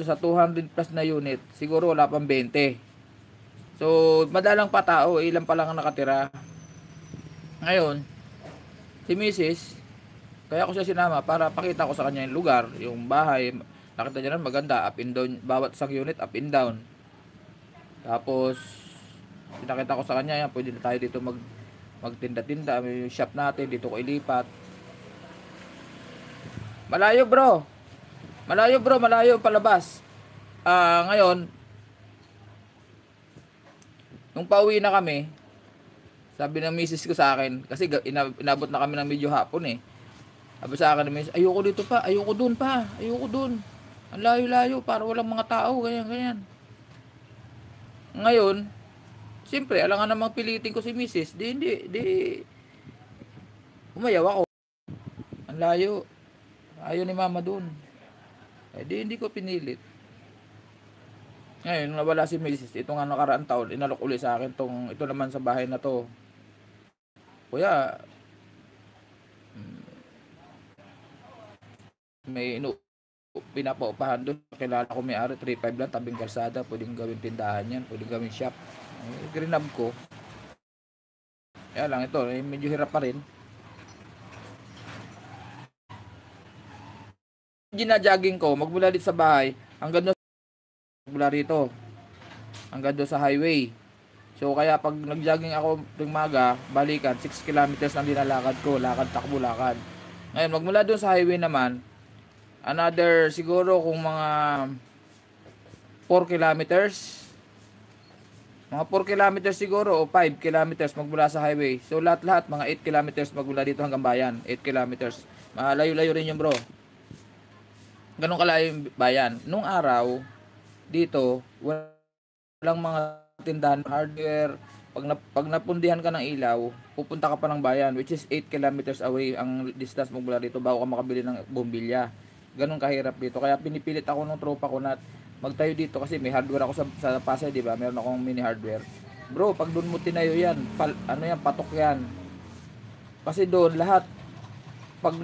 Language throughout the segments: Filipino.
dito sa 200 plus na unit, siguro wala pang 20. So, madalang pa tao, ilan pa lang ang nakatira. Ngayon, si Mrs., kaya ko siya sinama para pakita ko sa kanya yung lugar, yung bahay. Nakita niya na maganda, up and down, bawat isang unit up and down. Tapos, pinakita ko sa kanya, yan, pwede na tayo dito magtinda-tinda, may shop natin, dito ko ilipat. Malayo bro, malayo palabas. Ngayon, nung pauwi na kami, sabi ng misis ko sa akin, kasi inabot na kami ng medyo hapon eh. Sabi sa akin ng misis, ayoko dito pa, ayoko dun pa, ayoko dun. Ang layo-layo, para walang mga tao, ganyan. Ngayon, siyempre, alangan namang pilitin ko si misis, di, umayaw ako. Ang layo, ayaw ni mama dun. Hindi ko pinilit. Ngayon, nawala si misis, ito nga nakaraang taon, inalok uli sa akin ito naman sa bahay na to. Kuya, may pinapaupahan doon, kilala ko may-ari, 3.5 lang, tabing kalsada, pwedeng gawin tindahan yan, pwedeng gawin shop. Grinab ko. Kaya lang ito, medyo hirap pa rin. Gina-jogging ko, magmula dito sa bahay, hanggang magmula rito, hanggang doon sa highway. So kaya pag nag-jogging ako tuwing maga, balikan, 6 kilometers ang dinalakad ko, lakad, takbo, lakad. Ngayon, magmula doon sa highway naman, another siguro kung mga 4 kilometers. Mga 4 kilometers siguro o 5 kilometers magmula sa highway. So lahat-lahat mga 8 kilometers magmula dito hanggang bayan. 8 kilometers. Malayo-layo rin yung bro. Ganun kalayo yung bayan. Nung araw, dito, walang mga tindahan, hardware. Pag napundihan ka ng ilaw, pupunta ka pa ng bayan, which is 8 kilometers away ang distance magmula dito bago ka makabili ng bombilya. Ganun kahirap dito. Kaya pinipilit ako ng tropa ko na magtayo dito kasi may hardware ako sa Pasay, di ba? Meron akong mini hardware. Bro, pag doon mo tinayo yan, patok yan. Kasi doon lahat pag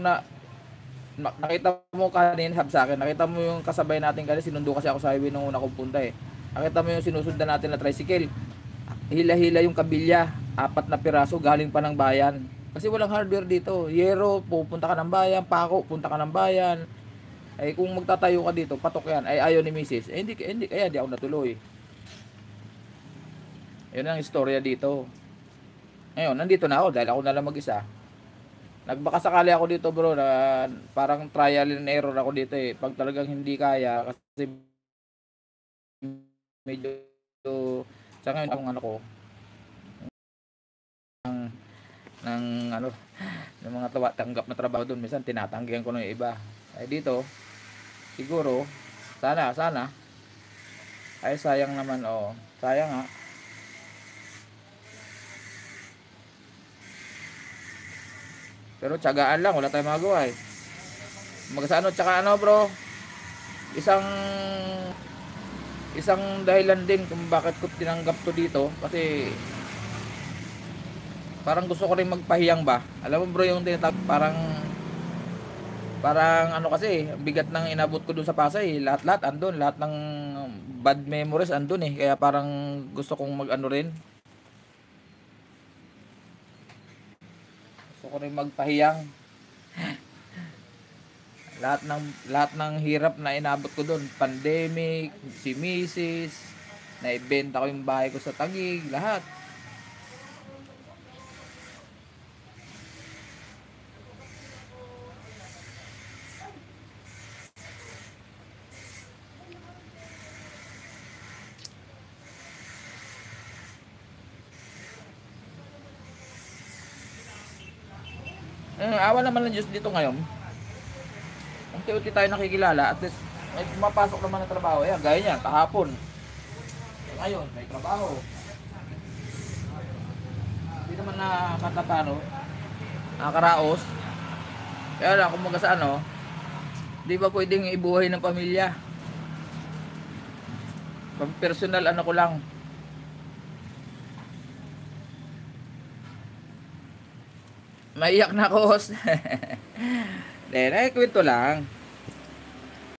nakita mo kanina sa akin, nakita mo yung kasabay natin kasi sinundo kasi ako sa highway nung una kong punta eh. Nakita mo yung sinusundan natin na tricycle. Hila-hila yung kabilya, 4 na piraso galing pa ng bayan. Kasi walang hardware dito. Yero, pupunta ka ng bayan, pako, punta ka ng bayan. Ay kung magtatayo ka dito, patok yan. Ay ayaw ni Mrs. Hindi kaya di ako natuloy. Yun ang istorya dito. Ngayon, nandito na ako dahil ako na lang mag-isa. Nagbaka sakali ako dito bro na parang trial and error ako dito eh. Pag talagang hindi kaya kasi medyo sa ngayon ang ano ko ng ano ng mga tanggap na trabaho doon, minsan tinatanggihan ko ng iba. Ay dito siguro sana ay sayang naman, sayang nga. Pero tiyagaan lang, wala tayong magawa eh. Magkasano, tsaka ano bro, isang dahilan din kung bakit ko tinanggap to dito kasi parang gusto ko rin magpahiyang ba. Alam mo bro yung tinatawag, parang ano kasi, bigat ng inabot ko dun sa Pasay, lahat andun, lahat ng bad memories andun eh. Kaya parang gusto kong mag-ano rin. Gusto ko rin magpahiyang. lahat ng hirap na inabot ko doon, pandemic, si Mrs., naibenta ko yung bahay ko sa Taguig, lahat. Awa naman ng Diyos dito ngayon. Unti-unti tayo nakikilala at least may mapasok naman na trabaho. Ayan, gaya niya, kahapon. Ngayon, may trabaho. Hindi naman nakatatano, nakakaraos. Kaya lang, kung sa ano, di ba pwedeng ibuhay ng pamilya? Pag personal, ano ko lang. Maiyak na ako, host. Then, kwento lang.